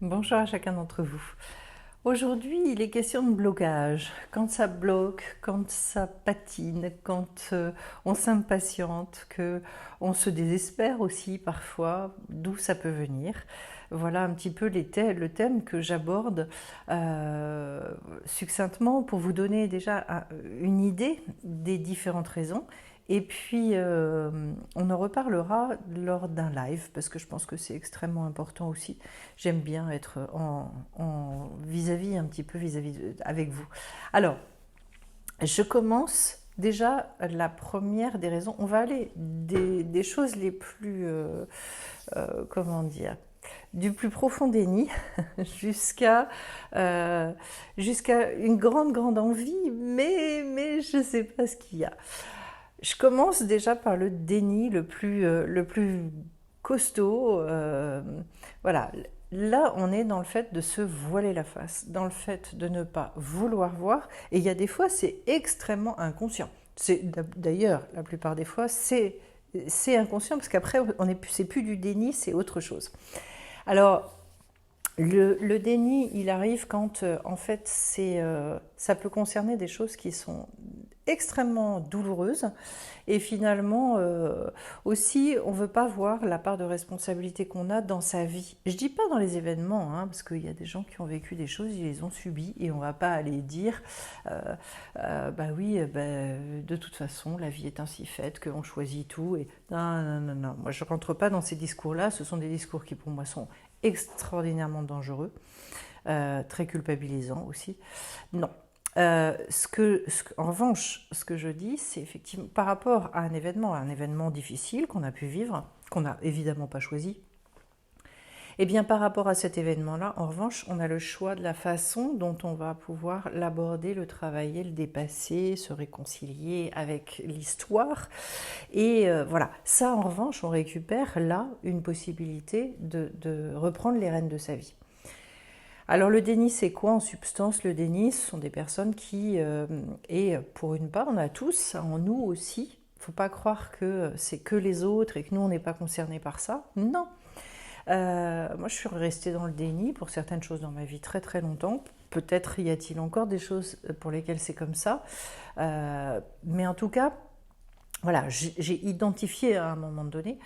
Bonjour à chacun d'entre vous. Aujourd'hui, il est question de blocage. Quand ça bloque, quand ça patine, quand on s'impatiente, que on se désespère aussi parfois, d'où ça peut venir. Voilà un petit peu le thème que j'aborde succinctement pour vous donner déjà une idée des différentes raisons. Et puis, on en reparlera lors d'un live, parce que je pense que c'est extrêmement important aussi. J'aime bien être vis-à-vis, un petit peu vis-à-vis avec vous. Alors, je commence déjà la première des raisons. On va aller des choses les plus, comment dire, du plus profond déni jusqu'à jusqu'à une grande envie, mais je ne sais pas ce qu'il y a. Je commence déjà par le déni le plus costaud. Voilà. Là, on est dans le fait de se voiler la face, dans le fait de ne pas vouloir voir. Et il y a des fois, c'est extrêmement inconscient. D'ailleurs, la plupart des fois, c'est inconscient parce qu'après, c'est plus du déni, c'est autre chose. Alors, le déni, il arrive quand, en fait, ça peut concerner des choses qui sont extrêmement douloureuses et finalement aussi on ne veut pas voir la part de responsabilité qu'on a dans sa vie. Je ne dis pas dans les événements, hein, parce qu'il y a des gens qui ont vécu des choses, ils les ont subies et on ne va pas aller dire bah oui, de toute façon la vie est ainsi faite qu'on choisit tout. Et non, moi je ne rentre pas dans ces discours-là, ce sont des discours qui pour moi sont extraordinairement dangereux, très culpabilisants aussi. Non. En revanche, ce que je dis, c'est effectivement par rapport à un événement difficile qu'on a pu vivre, qu'on n'a évidemment pas choisi. Et bien par rapport à cet événement-là, en revanche, on a le choix de la façon dont on va pouvoir l'aborder, le travailler, le dépasser, se réconcilier avec l'histoire. Et voilà, ça en revanche, on récupère là une possibilité de reprendre les rênes de sa vie. Alors le déni, c'est quoi en substance? Le déni, ce sont des personnes qui, et pour une part, on a tous, en nous aussi, il ne faut pas croire que c'est que les autres et que nous, on n'est pas concernés par ça. Non. Moi, je suis restée dans le déni pour certaines choses dans ma vie très longtemps. Peut-être y a-t-il encore des choses pour lesquelles c'est comme ça. Mais en tout cas, voilà, j'ai identifié à un moment donné.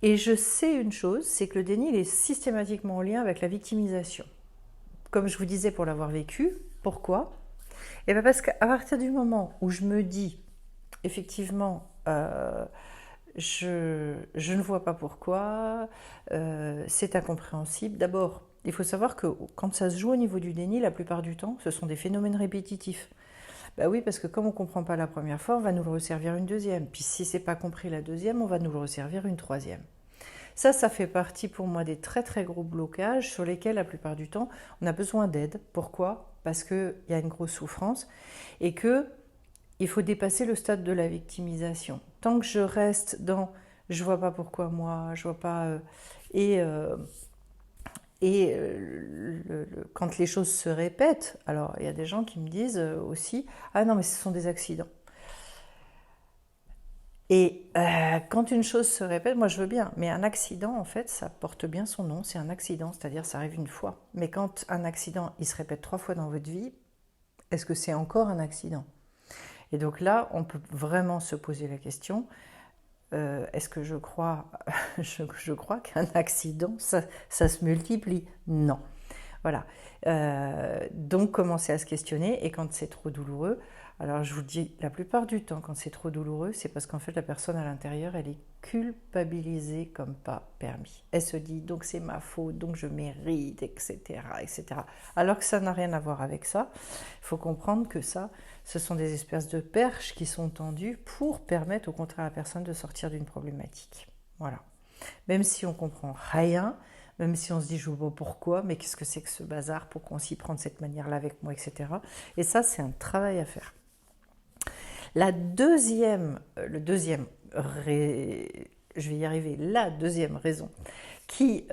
Et je sais une chose, c'est que le déni, il est systématiquement en lien avec la victimisation. Comme je vous disais, pour l'avoir vécu. Pourquoi? Et bien parce qu'à partir du moment où je me dis, effectivement, je ne vois pas pourquoi, c'est incompréhensible. D'abord, il faut savoir que quand ça se joue au niveau du déni, la plupart du temps, ce sont des phénomènes répétitifs. Ben oui, parce que comme on ne comprend pas la première fois, on va nous le resservir une deuxième. Puis si c'est pas compris la deuxième, on va nous le resservir une troisième. Ça fait partie pour moi des très gros blocages sur lesquels la plupart du temps on a besoin d'aide. Pourquoi? Parce qu'il y a une grosse souffrance et qu'il faut dépasser le stade de la victimisation. Tant que je reste dans je vois pas pourquoi moi, je vois pas quand les choses se répètent, alors il y a des gens qui me disent aussi ah non mais ce sont des accidents. Et quand une chose se répète, moi je veux bien, mais un accident en fait ça porte bien son nom, c'est un accident, c'est-à-dire ça arrive une fois. Mais quand un accident il se répète 3 fois dans votre vie, est-ce que c'est encore un accident? Et donc là on peut vraiment se poser la question, est-ce que je crois, je crois qu'un accident ça se multiplie? Non. Voilà. Donc commencer à se questionner et quand c'est trop douloureux, alors je vous dis la plupart du temps quand c'est trop douloureux, c'est parce qu'en fait la personne à l'intérieur elle est culpabilisée comme pas permis. Elle se dit donc c'est ma faute, donc je mérite, etc. Alors que ça n'a rien à voir avec ça. Il faut comprendre que ça, ce sont des espèces de perches qui sont tendues pour permettre au contraire à la personne de sortir d'une problématique. Voilà. Même si on comprend rien, même si on se dit je vois pas pourquoi, mais qu'est-ce que c'est que ce bazar, pourquoi on s'y prend de cette manière-là avec moi, etc. Et ça, c'est un travail à faire. Le deuxième, je vais y arriver, la deuxième raison qui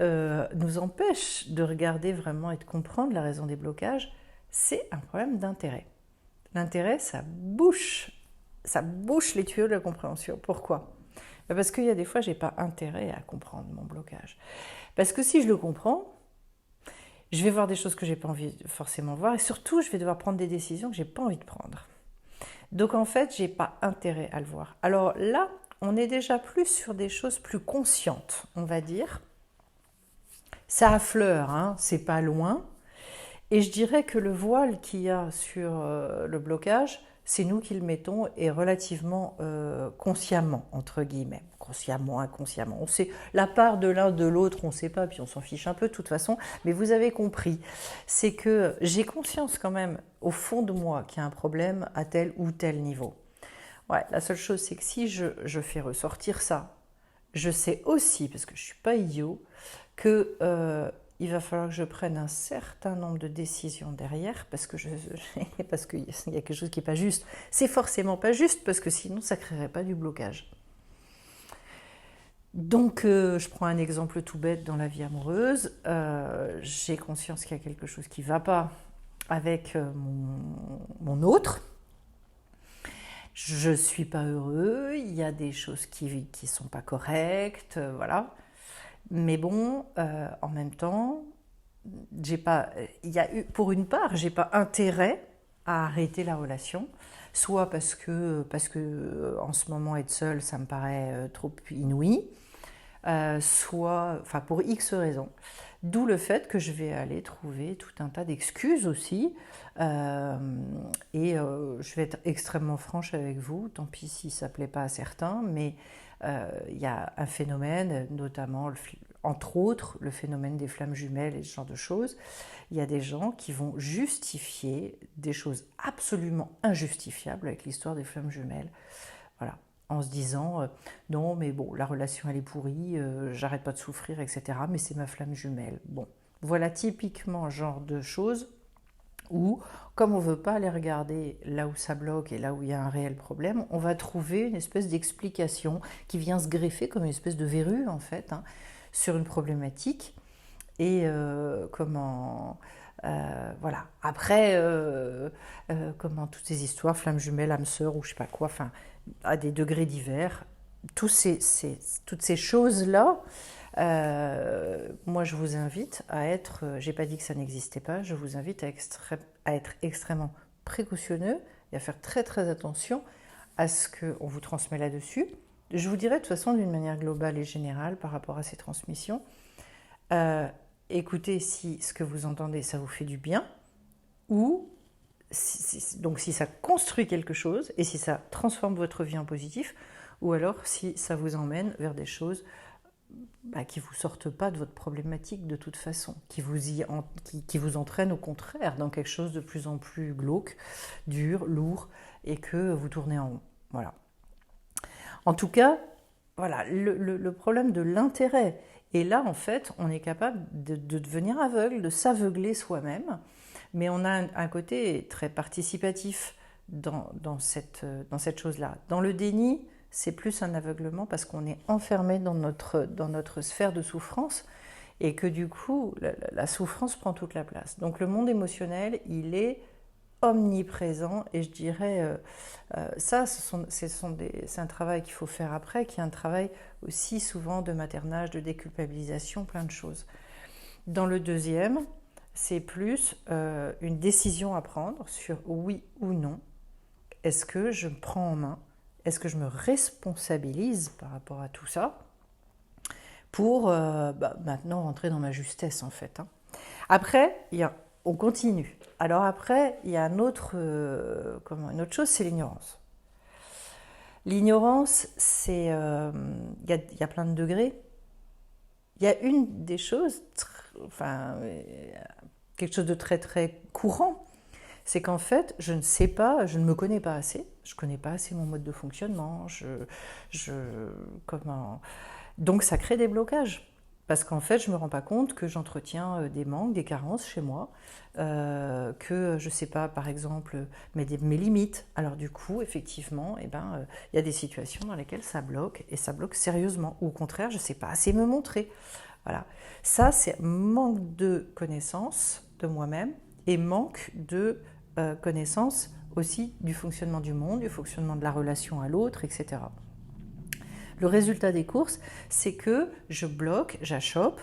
nous empêche de regarder vraiment et de comprendre la raison des blocages, c'est un problème d'intérêt. L'intérêt, ça bouche les tuyaux de la compréhension. Pourquoi? Parce qu'il y a des fois, j'ai pas intérêt à comprendre mon blocage. Parce que si je le comprends, je vais voir des choses que j'ai pas envie de forcément voir, et surtout, je vais devoir prendre des décisions que j'ai pas envie de prendre. Donc en fait, j'ai pas intérêt à le voir. Alors là, on est déjà plus sur des choses plus conscientes, on va dire. Ça affleure, hein, c'est pas loin. Et je dirais que le voile qu'il y a sur le blocage, c'est nous qui le mettons et relativement consciemment, entre guillemets. Consciemment, inconsciemment. On sait la part de l'un de l'autre, on ne sait pas, puis on s'en fiche un peu de toute façon. Mais vous avez compris, c'est que j'ai conscience quand même au fond de moi qu'il y a un problème à tel ou tel niveau. Ouais, la seule chose, c'est que si je fais ressortir ça, je sais aussi, parce que je ne suis pas idiot, que il va falloir que je prenne un certain nombre de décisions derrière, parce que parce qu'il y a quelque chose qui n'est pas juste. C'est forcément pas juste, parce que sinon ça ne créerait pas du blocage. Donc, je prends un exemple tout bête dans la vie amoureuse. J'ai conscience qu'il y a quelque chose qui ne va pas avec mon autre. Je ne suis pas heureux, il y a des choses qui ne sont pas correctes, voilà. Mais bon, en même temps, j'ai pas, pour une part, j'ai pas intérêt à arrêter la relation, soit parce que en ce moment être seule, ça me paraît trop inouï, soit, enfin pour X raisons. D'où le fait que je vais aller trouver tout un tas d'excuses aussi. Je vais être extrêmement franche avec vous, tant pis si ça ne plaît pas à certains, mais il y a un phénomène, notamment, entre autres, le phénomène des flammes jumelles et ce genre de choses. Il y a des gens qui vont justifier des choses absolument injustifiables avec l'histoire des flammes jumelles. Voilà. En se disant non mais bon la relation elle est pourrie, j'arrête pas de souffrir etc. mais c'est ma flamme jumelle. Bon, voilà typiquement genre de choses où comme on veut pas aller regarder là où ça bloque et là où il y a un réel problème, on va trouver une espèce d'explication qui vient se greffer comme une espèce de verrue en fait hein, sur une problématique et voilà. Après, comment toutes ces histoires, flammes jumelles, âmes sœurs ou je sais pas quoi, enfin, à des degrés divers, toutes ces choses-là, moi je vous invite à être, j'ai pas dit que ça n'existait pas, je vous invite à être extrêmement précautionneux et à faire très très attention à ce qu'on vous transmet là-dessus. Je vous dirais de toute façon d'une manière globale et générale par rapport à ces transmissions, écoutez si ce que vous entendez ça vous fait du bien ou donc si ça construit quelque chose et si ça transforme votre vie en positif ou alors si ça vous emmène vers des choses qui ne vous sortent pas de votre problématique de toute façon, qui vous entraînent au contraire dans quelque chose de plus en plus glauque, dur, lourd et que vous tournez en rond. Voilà. En tout cas, voilà, le problème de l'intérêt. Et là, en fait, on est capable de devenir aveugle, de s'aveugler soi-même, mais on a un côté très participatif dans cette chose-là. Dans le déni, c'est plus un aveuglement parce qu'on est enfermé dans notre sphère de souffrance et que du coup, la souffrance prend toute la place. Donc le monde émotionnel, il est omniprésent et je dirais ça c'est un travail qu'il faut faire après qui est un travail aussi souvent de maternage, de déculpabilisation, plein de choses. Dans le deuxième, c'est plus une décision à prendre sur oui ou non. Est-ce que je me prends en main? Est-ce que je me responsabilise par rapport à tout ça pour maintenant rentrer dans ma justesse en fait hein. Après, on continue. Alors après, il y a une autre chose, c'est l'ignorance. L'ignorance, c'est il y a plein de degrés. Il y a une des choses, quelque chose de très très courant, c'est qu'en fait, je ne sais pas, je ne me connais pas assez, je ne connais pas assez mon mode de fonctionnement, donc ça crée des blocages. Parce qu'en fait, je ne me rends pas compte que j'entretiens des manques, des carences chez moi, que je ne sais pas, par exemple, mes limites. Alors du coup, effectivement, il y a des situations dans lesquelles ça bloque, et ça bloque sérieusement. Ou au contraire, je ne sais pas assez me montrer. Voilà. Ça, c'est manque de connaissance de moi-même et manque de connaissance aussi du fonctionnement du monde, du fonctionnement de la relation à l'autre, etc. Le résultat des courses, c'est que je bloque, j'achoppe,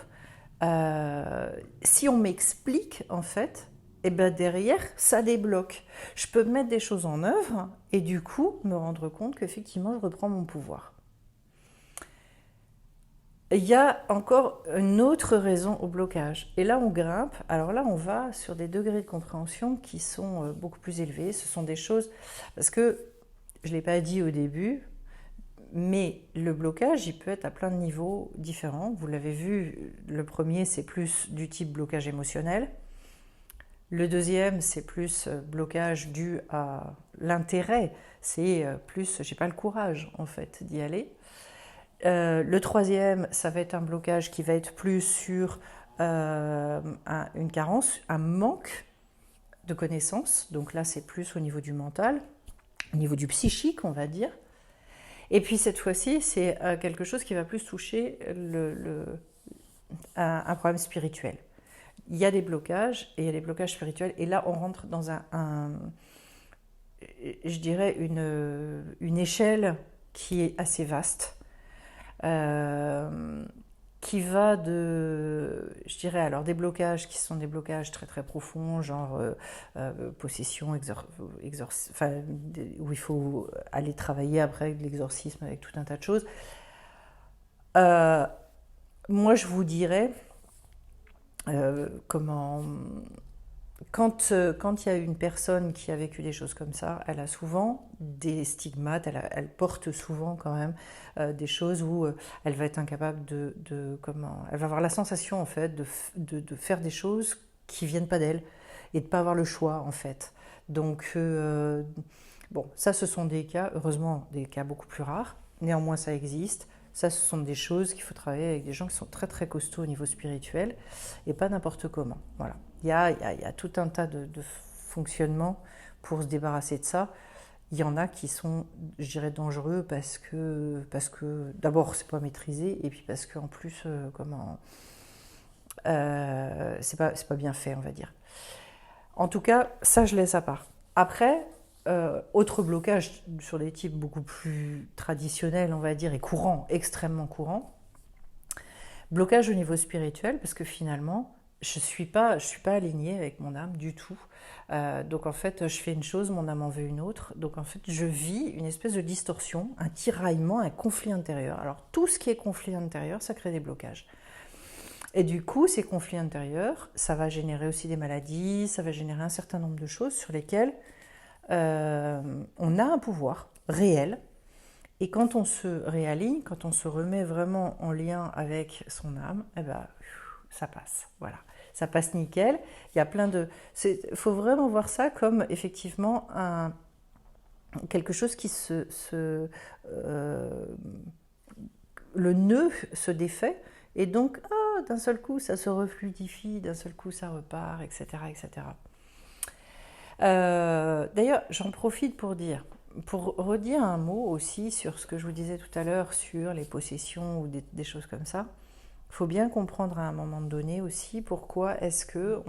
Si on m'explique, en fait, et ben derrière, ça débloque. Je peux mettre des choses en œuvre et du coup me rendre compte qu'effectivement, je reprends mon pouvoir. Il y a encore une autre raison au blocage. Et là, on grimpe. Alors là, on va sur des degrés de compréhension qui sont beaucoup plus élevés. Ce sont des choses... Parce que, je ne l'ai pas dit au début, mais le blocage, il peut être à plein de niveaux différents. Vous l'avez vu, le premier, c'est plus du type blocage émotionnel. Le deuxième, c'est plus blocage dû à l'intérêt. C'est plus, j'ai pas le courage, en fait, d'y aller. Le troisième, ça va être un blocage qui va être plus sur une carence, un manque de connaissances. Donc là, c'est plus au niveau du mental, au niveau du psychique, on va dire. Et puis cette fois-ci, c'est quelque chose qui va plus toucher un problème spirituel. Il y a des blocages, et il y a des blocages spirituels. Et là, on rentre dans je dirais, une échelle qui est assez vaste. Qui va je dirais, alors des blocages qui sont des blocages très très profonds, genre possession, enfin, où il faut aller travailler après l'exorcisme avec tout un tas de choses. Moi, je vous dirais comment... Quand il y a une personne qui a vécu des choses comme ça, elle a souvent des stigmates, elle porte souvent quand même des choses où elle va être incapable elle va avoir la sensation en fait de faire des choses qui viennent pas d'elle et de pas avoir le choix en fait. Donc bon, ça ce sont des cas, heureusement des cas beaucoup plus rares, néanmoins ça existe. Ça, ce sont des choses qu'il faut travailler avec des gens qui sont très très costauds au niveau spirituel et pas n'importe comment. Voilà. Il y a tout un tas de fonctionnements pour se débarrasser de ça. Il y en a qui sont, je dirais, dangereux parce que d'abord, c'est pas maîtrisé et puis parce qu'en plus, c'est pas bien fait, on va dire. En tout cas, ça, je laisse à part. Après, autre blocage sur des types beaucoup plus traditionnels, on va dire, et courants, extrêmement courants. Blocage au niveau spirituel, parce que finalement, je suis pas alignée avec mon âme du tout. Donc en fait, je fais une chose, mon âme en veut une autre. Donc en fait, je vis une espèce de distorsion, un tiraillement, un conflit intérieur. Alors tout ce qui est conflit intérieur, ça crée des blocages. Et du coup, ces conflits intérieurs, ça va générer aussi des maladies, ça va générer un certain nombre de choses sur lesquelles on a un pouvoir réel. Et quand on se réaligne, quand on se remet vraiment en lien avec son âme, eh ben, ça passe. Voilà, ça passe nickel. Il y a plein de... Il faut vraiment voir ça comme effectivement quelque chose qui le nœud se défait et donc d'un seul coup ça se refluidifie, d'un seul coup ça repart, etc. etc. D'ailleurs, j'en profite pour redire un mot aussi sur ce que je vous disais tout à l'heure sur les possessions ou des choses comme ça. Il faut bien comprendre à un moment donné aussi pourquoi est-ce que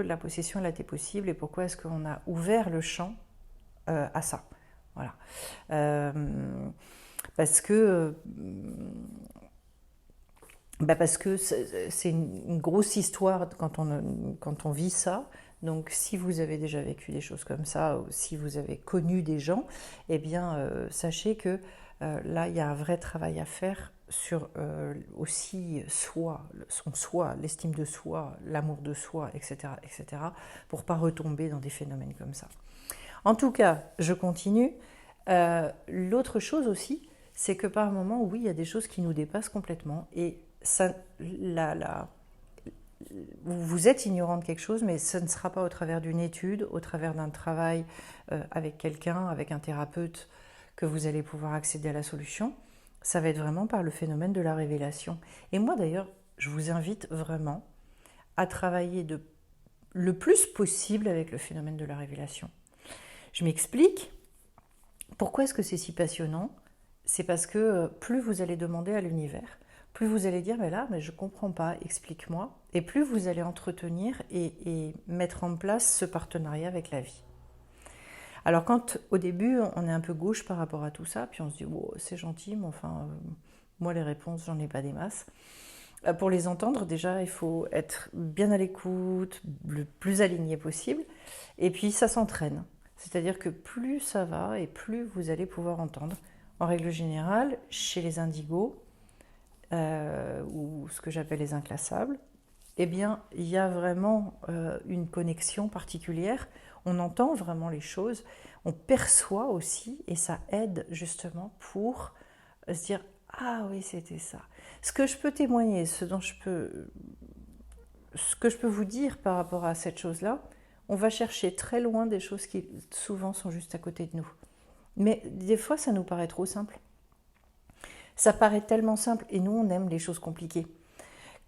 la possession elle a été possible et pourquoi est-ce qu'on a ouvert le champ à ça. Voilà. Parce que c'est une grosse histoire quand on vit ça. Donc si vous avez déjà vécu des choses comme ça, ou si vous avez connu des gens, eh bien sachez que là, il y a un vrai travail à faire sur aussi son soi, l'estime de soi, l'amour de soi, etc., etc., pour ne pas retomber dans des phénomènes comme ça. En tout cas, je continue. L'autre chose aussi, c'est que par moments, oui, il y a des choses qui nous dépassent complètement et ça, vous êtes ignorant de quelque chose, mais ce ne sera pas au travers d'une étude, au travers d'un travail avec quelqu'un, avec un thérapeute, que vous allez pouvoir accéder à la solution. Ça va être vraiment par le phénomène de la révélation. Et moi d'ailleurs, je vous invite vraiment à travailler le plus possible avec le phénomène de la révélation. Je m'explique. Pourquoi est-ce que c'est si passionnant ? C'est parce que plus vous allez demander à l'univers, plus vous allez dire, mais je ne comprends pas, explique-moi, et plus vous allez entretenir et mettre en place ce partenariat avec la vie. Alors quand au début on est un peu gauche par rapport à tout ça, puis on se dit, oh, c'est gentil, mais enfin, moi les réponses, j'en ai pas des masses. Pour les entendre, déjà, il faut être bien à l'écoute, le plus aligné possible. Et puis, ça s'entraîne. C'est-à-dire que plus ça va et plus vous allez pouvoir entendre. En règle générale, chez les indigos, ou ce que j'appelle les inclassables, eh bien, il y a vraiment une connexion particulière. On entend vraiment les choses, on perçoit aussi, et ça aide justement pour se dire « Ah oui, c'était ça ». Ce que je peux témoigner, ce que je peux vous dire par rapport à cette chose-là, on va chercher très loin des choses qui souvent sont juste à côté de nous. Mais des fois, ça nous paraît trop simple. Ça paraît tellement simple et nous, on aime les choses compliquées.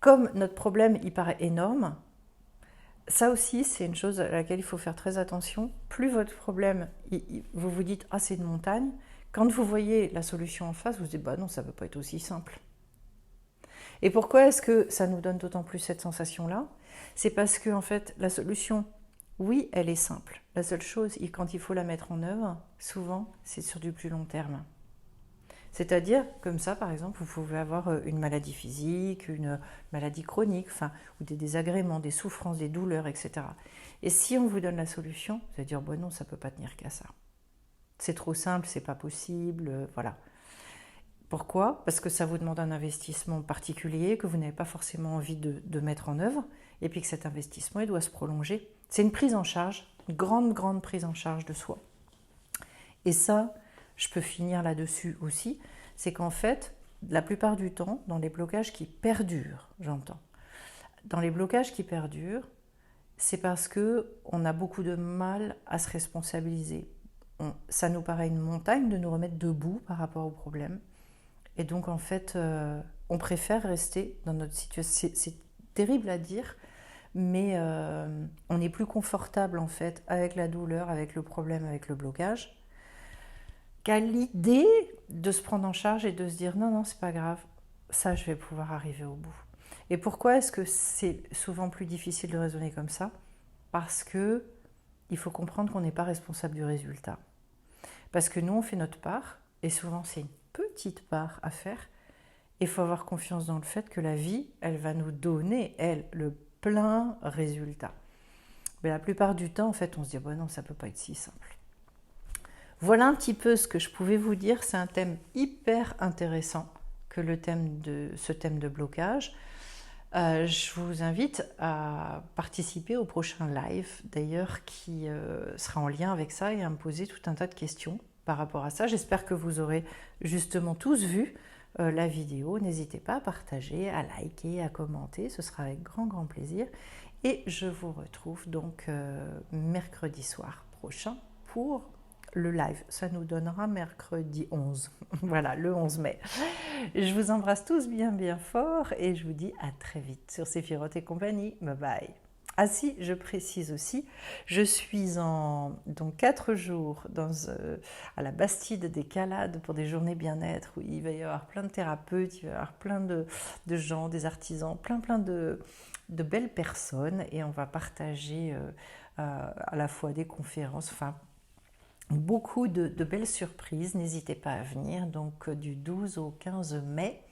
Comme notre problème, il paraît énorme, ça aussi, c'est une chose à laquelle il faut faire très attention. Plus votre problème, vous vous dites « Ah, c'est une montagne », quand vous voyez la solution en face, vous vous dites « Bah non, ça ne peut pas être aussi simple ». Et pourquoi est-ce que ça nous donne d'autant plus cette sensation-là? C'est parce que, en fait, la solution, oui, elle est simple. La seule chose, quand il faut la mettre en œuvre, souvent, c'est sur du plus long terme. C'est-à-dire, comme ça, par exemple, vous pouvez avoir une maladie physique, une maladie chronique, ou des désagréments, des souffrances, des douleurs, etc. Et si on vous donne la solution, vous allez dire, bon non, ça ne peut pas tenir qu'à ça. C'est trop simple, c'est pas possible, voilà. Pourquoi? Parce que ça vous demande un investissement particulier que vous n'avez pas forcément envie de mettre en œuvre, et puis que cet investissement, il doit se prolonger. C'est une prise en charge, une grande prise en charge de soi. Et ça, je peux finir là-dessus aussi, c'est qu'en fait, la plupart du temps, dans les blocages qui perdurent, j'entends, dans les blocages qui perdurent, c'est parce qu'on a beaucoup de mal à se responsabiliser. Ça nous paraît une montagne de nous remettre debout par rapport au problème. Et donc, en fait, on préfère rester dans notre situation. C'est terrible à dire, mais on est plus confortable, en fait, avec la douleur, avec le problème, avec le blocage, qu'à l'idée de se prendre en charge et de se dire « Non, non, c'est pas grave, ça, je vais pouvoir arriver au bout ». Et pourquoi est-ce que c'est souvent plus difficile de raisonner comme ça? Parce que il faut comprendre qu'on n'est pas responsable du résultat. Parce que nous, on fait notre part, et souvent, c'est une petite part à faire. Il faut avoir confiance dans le fait que la vie, elle va nous donner, elle, le plein résultat. Mais la plupart du temps, en fait, on se dit « Bon, non, ça ne peut pas être si simple ». Voilà un petit peu ce que je pouvais vous dire. C'est un thème hyper intéressant que ce thème de blocage. Je vous invite à participer au prochain live, d'ailleurs, qui sera en lien avec ça et à me poser tout un tas de questions par rapport à ça. J'espère que vous aurez justement tous vu la vidéo. N'hésitez pas à partager, à liker, à commenter. Ce sera avec grand plaisir. Et je vous retrouve donc mercredi soir prochain pour le live. Ça nous donnera mercredi 11. Voilà, le 11 mai. Je vous embrasse tous bien fort et je vous dis à très vite sur Séphiroth et compagnie. Bye bye. Ah si, je précise aussi, je suis dans 4 jours à la Bastide des Calades pour des journées bien-être où il va y avoir plein de thérapeutes, il va y avoir plein de gens, des artisans, plein de belles personnes et on va partager à la fois des conférences, beaucoup de belles surprises. N'hésitez pas à venir, donc du 12 au 15 mai.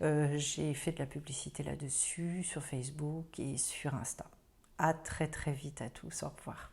J'ai fait de la publicité là-dessus sur Facebook et sur Insta. À très vite à tous, au revoir.